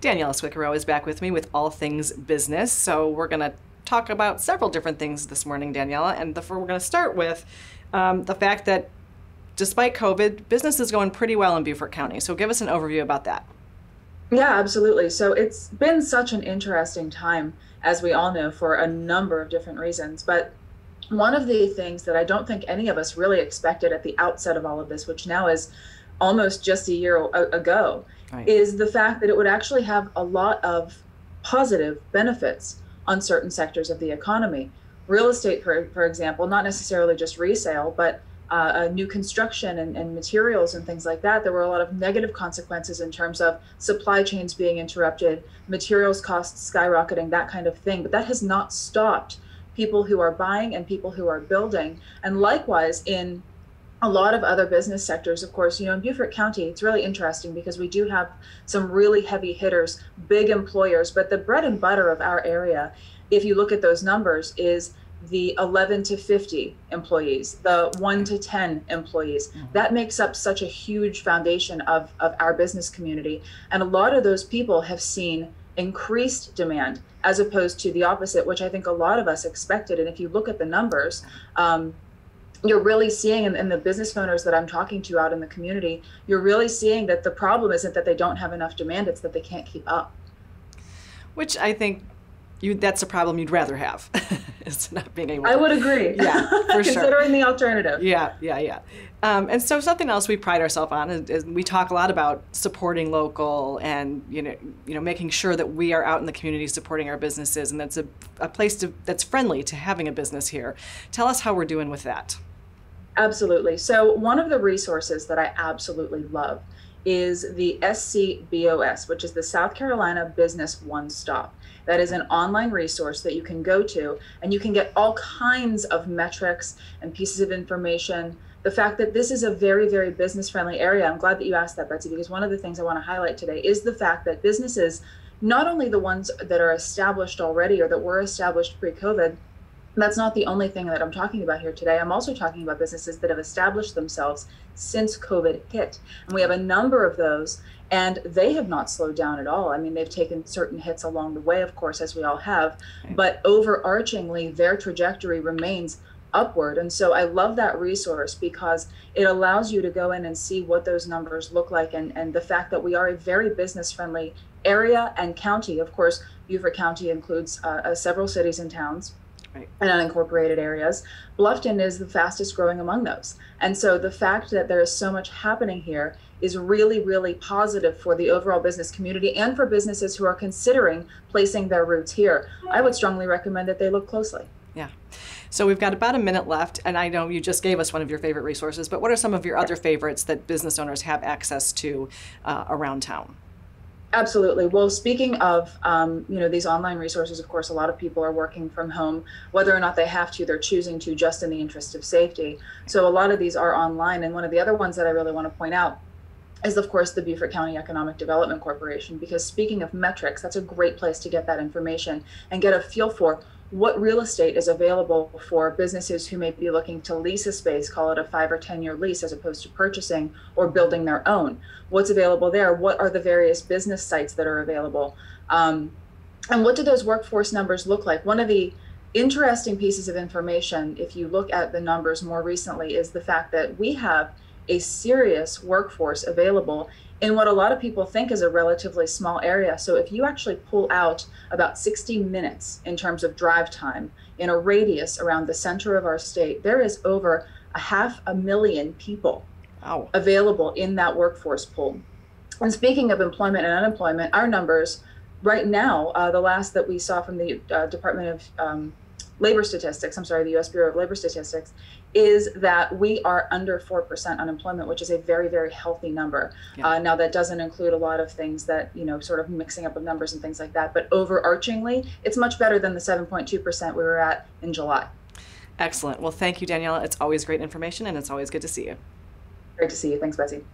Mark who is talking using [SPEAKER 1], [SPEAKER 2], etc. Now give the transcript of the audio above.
[SPEAKER 1] Daniella Squicquero is back with me with all things business. So we're going to talk about several different things this morning, Daniella. And we're going to start with the fact that despite COVID, business is going pretty well in Beaufort County. So give us an overview about that.
[SPEAKER 2] Yeah, absolutely. So it's been such an interesting time, as we all know, for a number of different reasons. But one of the things that I don't think any of us really expected at the outset of all of this, which now is almost just a year ago,
[SPEAKER 1] Right.
[SPEAKER 2] is the fact that it would actually have a lot of positive benefits on certain sectors of the economy. Real estate, for example, not necessarily just resale, but new construction and materials and things like that. There were a lot of negative consequences in terms of supply chains being interrupted, materials costs skyrocketing, that kind of thing. But that has not stopped people who are buying and people who are building. And likewise, in a lot of other business sectors, of course, in Beaufort County, it's really interesting because we do have some really heavy hitters, big employers, but the bread and butter of our area, if you look at those numbers, is the 11 to 50 employees, the 1 to 10 employees. Mm-hmm. That makes up such a huge foundation of our business community. And a lot of those people have seen increased demand as opposed to the opposite, which I think a lot of us expected. And if you look at the numbers, you're really seeing in the business owners that I'm talking to out in the community, you're really seeing that the problem isn't that they don't have enough demand, it's that they can't keep up.
[SPEAKER 1] Which I think that's a problem you'd rather have, is not being able to.
[SPEAKER 2] I would agree.
[SPEAKER 1] Yeah, for sure.
[SPEAKER 2] Considering the alternative.
[SPEAKER 1] Yeah. And so something else we pride ourselves on is we talk a lot about supporting local and making sure that we are out in the community supporting our businesses, and that's a place that's friendly to having a business here. Tell us how we're doing with that.
[SPEAKER 2] Absolutely. So one of the resources that I absolutely love is the SCBOS, which is the South Carolina Business One Stop. That is an online resource that you can go to, and you can get all kinds of metrics and pieces of information. The fact that this is a very, very business-friendly area, I'm glad that you asked that, Betsy, because one of the things I want to highlight today is the fact that businesses, not only the ones that are established already or that were established pre-COVID, that's not the only thing that I'm talking about here today. I'm also talking about businesses that have established themselves since COVID hit. And we have a number of those, and they have not slowed down at all. I mean, they've taken certain hits along the way, of course, as we all have, but overarchingly, their trajectory remains upward. And so I love that resource because it allows you to go in and see what those numbers look like, and the fact that we are a very business-friendly area and county. Of course, Beaufort County includes several cities and towns. Right. And unincorporated areas. Bluffton is the fastest growing among those. And so the fact that there is so much happening here is really, really positive for the overall business community and for businesses who are considering placing their roots here. I would strongly recommend that they look closely.
[SPEAKER 1] Yeah. So we've got about a minute left, and I know you just gave us one of your favorite resources, but what are some of your other favorites that business owners have access to around town?
[SPEAKER 2] Absolutely. Well, speaking of, these online resources, of course, a lot of people are working from home, whether or not they have to, they're choosing to just in the interest of safety. So a lot of these are online. And one of the other ones that I really want to point out is, of course, the Beaufort County Economic Development Corporation, because speaking of metrics, that's a great place to get that information and get a feel for what real estate is available for businesses who may be looking to lease a space, call it a 5 or 10-year lease, as opposed to purchasing or building their own. What's available there? What are the various business sites that are available? And what do those workforce numbers look like? One of the interesting pieces of information, if you look at the numbers more recently, is the fact that we have a serious workforce available in what a lot of people think is a relatively small area. So if you actually pull out about 60 minutes in terms of drive time in a radius around the center of our state, there is over 500,000 people available in that workforce pool. And speaking of employment and unemployment, our numbers right now, the last that we saw from the Department of Labor Statistics, the U.S. Bureau of Labor Statistics, is that we are under 4% unemployment, which is a very, very healthy number. Yeah. Now, that doesn't include a lot of things that, sort of mixing up of numbers and things like that. But overarchingly, it's much better than the 7.2% we were at in July.
[SPEAKER 1] Excellent. Well, thank you, Daniella. It's always great information, and it's always good to see you.
[SPEAKER 2] Great to see you. Thanks, Betsy.